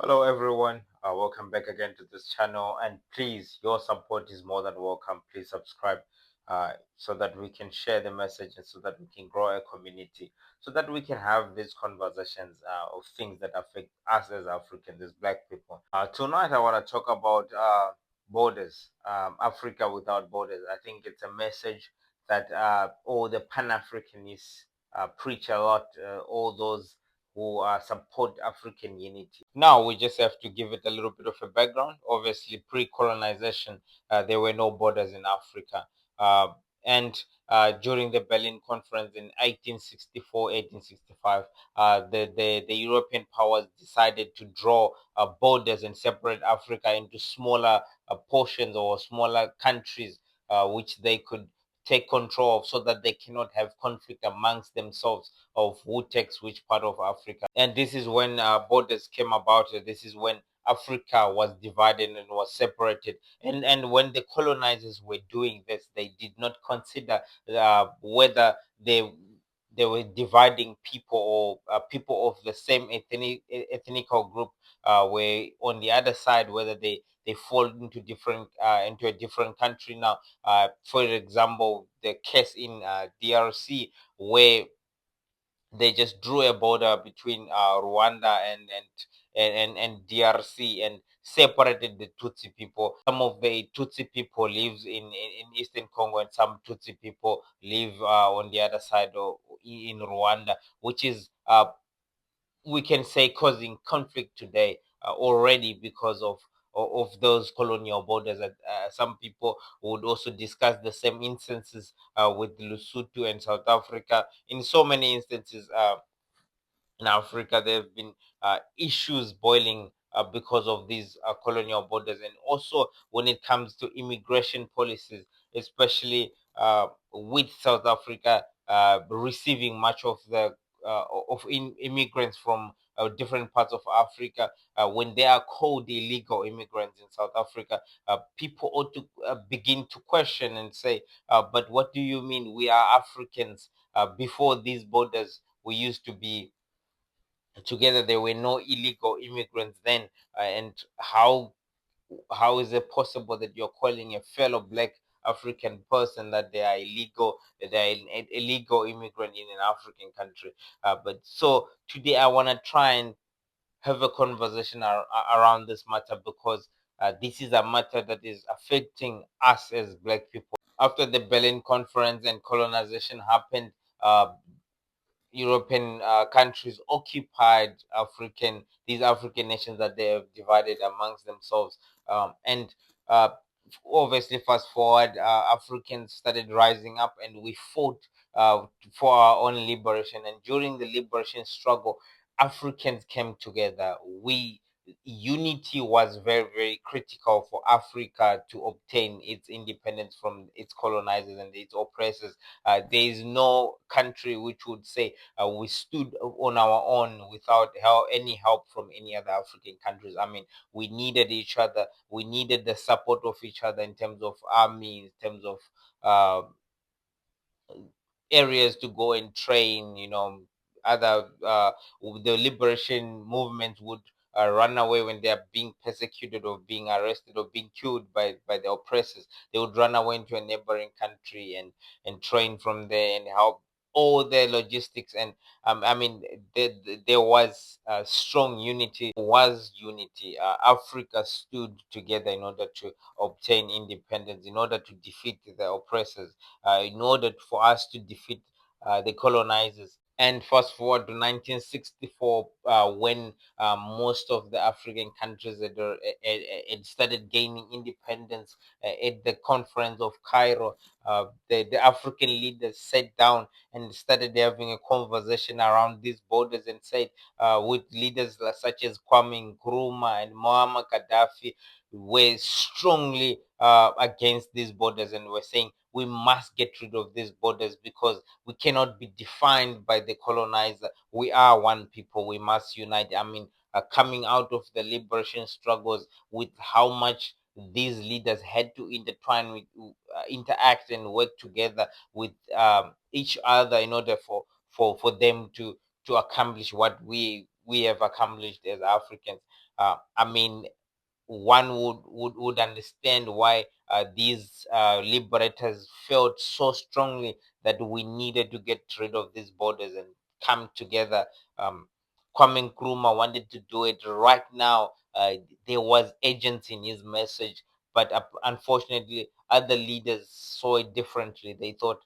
Hello everyone, welcome back again to this channel, and please, your support is more than welcome. Please subscribe so that we can share the message and so that we can grow a community, so that we can have these conversations of things that affect us as Africans, as Black people. Tonight I want to talk about borders, Africa without borders. I think it's a message that all the Pan-Africanists preach a lot, all those who support African unity. Now we just have to give it a little bit of a background. Obviously, pre-colonization, there were no borders in Africa, and during the Berlin Conference in 1864, 1865, the European powers decided to draw borders and separate Africa into smaller portions or smaller countries, which they could take control of, so that they cannot have conflict amongst themselves of who takes which part of Africa. And this is when borders came about. This is when Africa was divided and was separated. And when the colonizers were doing this, they did not consider whether they were dividing people, or people of the same ethnical group were on the other side, whether they fall into different into a different country. Now, for example, the case in DRC, where they just drew a border between Rwanda and DRC, and separated the Tutsi people. Some of the Tutsi people lives in Eastern Congo, and some Tutsi people live on the other side of in Rwanda, which is we can say causing conflict today already because of those colonial borders. That some people would also discuss the same instances with Lesotho and South Africa. In so many instances, in Africa, there have been issues boiling because of these colonial borders, and also when it comes to immigration policies, especially with South Africa receiving much of the immigrants from different parts of Africa. When they are called illegal immigrants in South Africa, people ought to begin to question and say, "But what do you mean? We are Africans. Before these borders, we used to be together. There were no illegal immigrants then, and how is it possible that you're calling a fellow Black African person that they are illegal, that they are an illegal immigrant in an African country?" But so today I want to try and have a conversation around this matter, because this is a matter that is affecting us as Black people. After the Berlin Conference and colonization happened, European countries occupied these African nations that they have divided amongst themselves. And obviously, fast forward, Africans started rising up, and we fought for our own liberation. And during the liberation struggle, Africans came together. We Unity was very, very critical for Africa to obtain its independence from its colonizers and its oppressors. There is no country which would say we stood on our own without any help from any other African countries. I mean, we needed each other. We needed the support of each other in terms of army, in terms of uh, areas to go and train. Other the liberation movement would run away when they are being persecuted or being arrested or being killed by the oppressors. They would run away into a neighboring country and train from there and help all their logistics. And I mean, there was strong unity. Was unity. Africa stood together in order to obtain independence, in order to defeat the oppressors, in order for us to defeat the colonizers. And fast forward to 1964, when most of the African countries had started gaining independence. At the conference of Cairo, the African leaders sat down and started having a conversation around these borders, and said, with leaders such as Kwame Nkrumah and Muammar Gaddafi, were strongly against these borders, and were saying we must get rid of these borders, because we cannot be defined by the colonizer. We are one people. We must unite. I mean, coming out of the liberation struggles, with how much these leaders had to intertwine with, interact and work together with each other in order for them to accomplish what we have accomplished as Africans. I mean, one would understand why these liberators felt so strongly that we needed to get rid of these borders and come together. Um, Kwame Nkrumah wanted to do it right now. There was urgency in his message, but unfortunately, other leaders saw it differently. They thought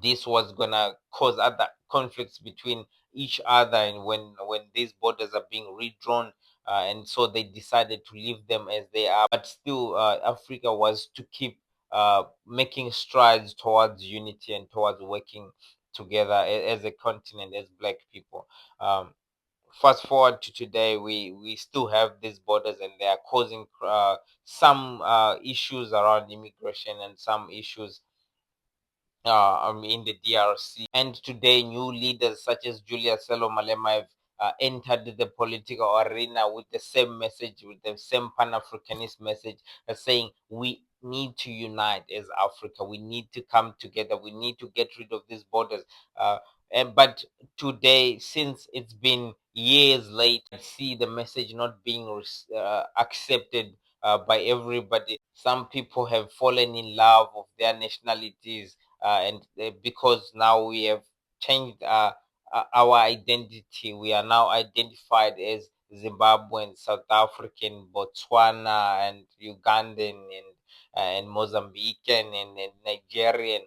this was gonna cause other conflicts between each other, and when these borders are being redrawn, and so they decided to leave them as they are. But still, Africa was to keep making strides towards unity and towards working together as a continent, as black people. um, Fast forward to today, we still have these borders, and they are causing some issues around immigration and some issues in the DRC. And today, new leaders such as Julia Selo Malema have entered the political arena with the same message, with the same Pan-Africanist message, saying we need to unite as Africa. We need to come together. We need to get rid of these borders. Uh, but today, since it's been years late, I see the message not being accepted by everybody. Some people have fallen in love of their nationalities, and because now we have changed our identity. We are now identified as Zimbabwean, South African, Botswana, and Ugandan, and Mozambican, and Nigerian,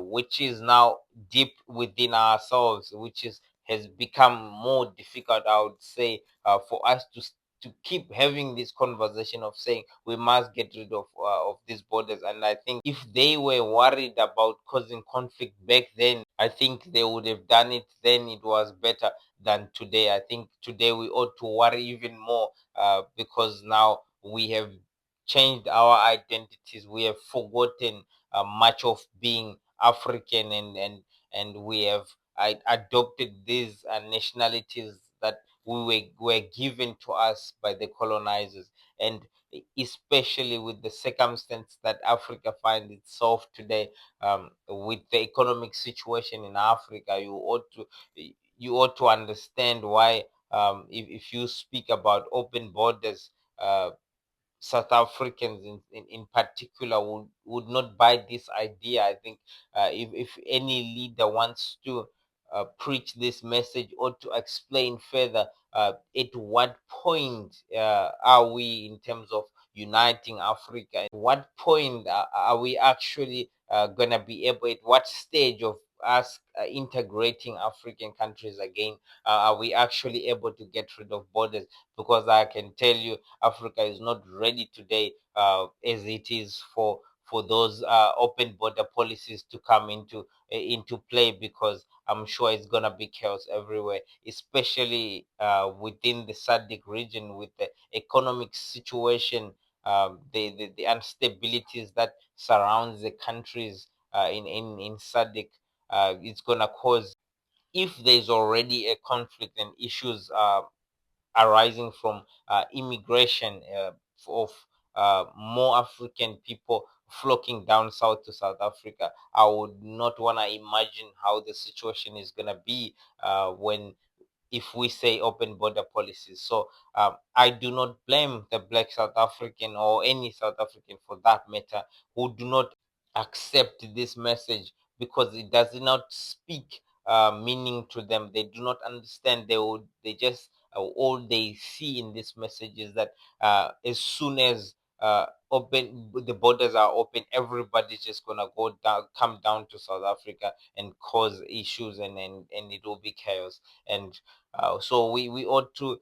which is now deep within ourselves, which is has become more difficult, I would say, for us to keep having this conversation of saying we must get rid of these borders. And I think if they were worried about causing conflict back then, I think they would have done it then. It was better than today. I think today we ought to worry even more, because now we have changed our identities. We have forgotten much of being African, and we have adopted these nationalities that were given to us by the colonizers. And especially with the circumstance that Africa finds itself today, with the economic situation in Africa, you ought to understand why, if you speak about open borders, uh, South Africans in particular would not buy this idea. I think if any leader wants to preach this message or to explain further, at what point are we in terms of uniting Africa? At what point are we actually going to be able, at what stage of us integrating African countries again, are we actually able to get rid of borders? Because I can tell you, Africa is not ready today, as it is for those open border policies to come into play, because I'm sure it's gonna be chaos everywhere, especially within the SADC region with the economic situation, the instabilities that surrounds the countries in SADC. It's gonna cause, if there's already a conflict and issues arising from immigration, of more African people flocking down south to South Africa. I would not want to imagine how the situation is going to be when, if we say open border policies. So I do not blame the black South African, or any South African for that matter, who do not accept this message, because it does not speak meaning to them. They do not understand. They just all they see in this message is that as soon as the borders are open, everybody's just gonna come down to South Africa and cause issues, and it will be chaos. And so we ought to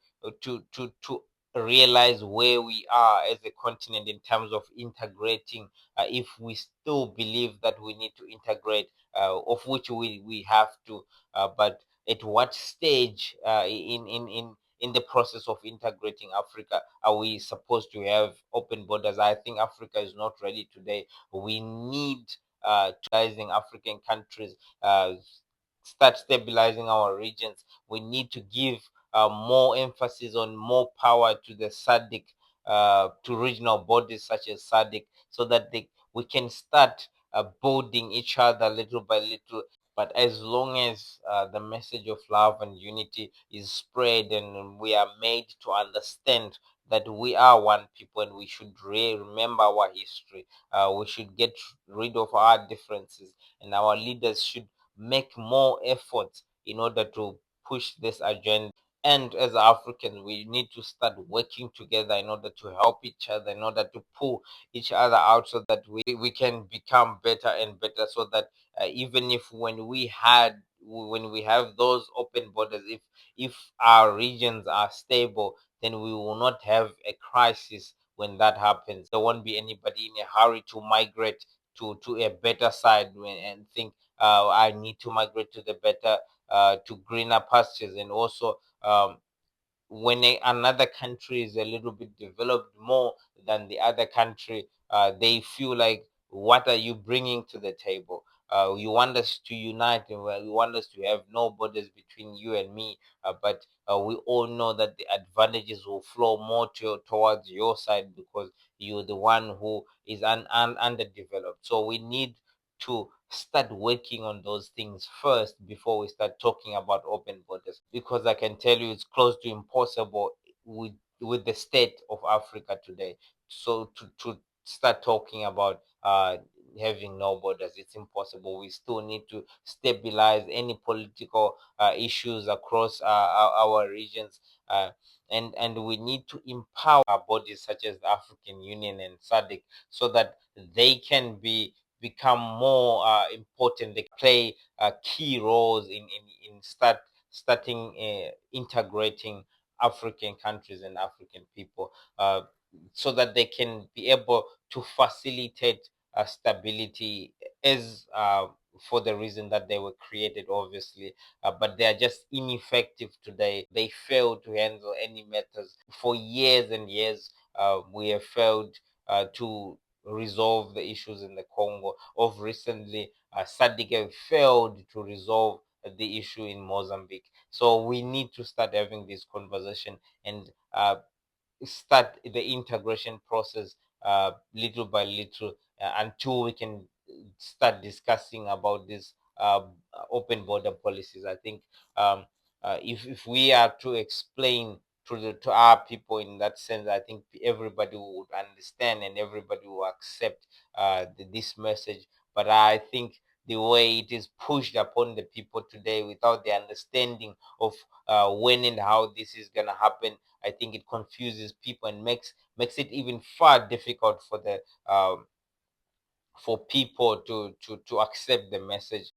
realize where we are as a continent in terms of integrating, if we still believe that we need to integrate, of which we have to, but at what stage in the process of integrating Africa are we supposed to have open borders? I think Africa is not ready today. We need to African countries, uh, start stabilizing our regions. We need to give more emphasis on more power to the SADC, to regional bodies such as SADC, so that we can start building each other little by little. But as long as the message of love and unity is spread, and we are made to understand that we are one people and we should remember our history, we should get rid of our differences, and our leaders should make more efforts in order to push this agenda. And as Africans, we need to start working together in order to help each other, in order to pull each other out, so that we can become better and better, so that even if when we have those open borders, if our regions are stable, then we will not have a crisis. When that happens, there won't be anybody in a hurry to migrate to a better side, and think, I need to migrate to the better, to greener pastures. And also, when another country is a little bit developed more than the other country, they feel like, what are you bringing to the table? You want us to unite, and you want us to have no borders between you and me, but we all know that the advantages will flow more towards your side, because you're the one who is underdeveloped. So we need to start working on those things first before we start talking about open borders, because I can tell you it's close to impossible with the state of Africa today. So to start talking about having no borders, it's impossible. We still need to stabilize any political issues across our regions, uh, and we need to empower our bodies such as the African Union and SADC, so that they can become more important. They play key roles in starting integrating African countries and African people, so that they can be able to facilitate stability, as for the reason that they were created, obviously, but they are just ineffective today. They fail to handle any matters. For years and years, we have failed to resolve the issues in the Congo. Of recently, SADC have failed to resolve the issue in Mozambique. So we need to start having this conversation, and start the integration process little by little, until we can start discussing about this open border policies. I think, if we are to explain to our people in that sense, I think everybody would understand and everybody will accept this message. But I think the way it is pushed upon the people today, without the understanding of when and how this is gonna happen, I think it confuses people and makes it even far difficult for the for people to accept the message.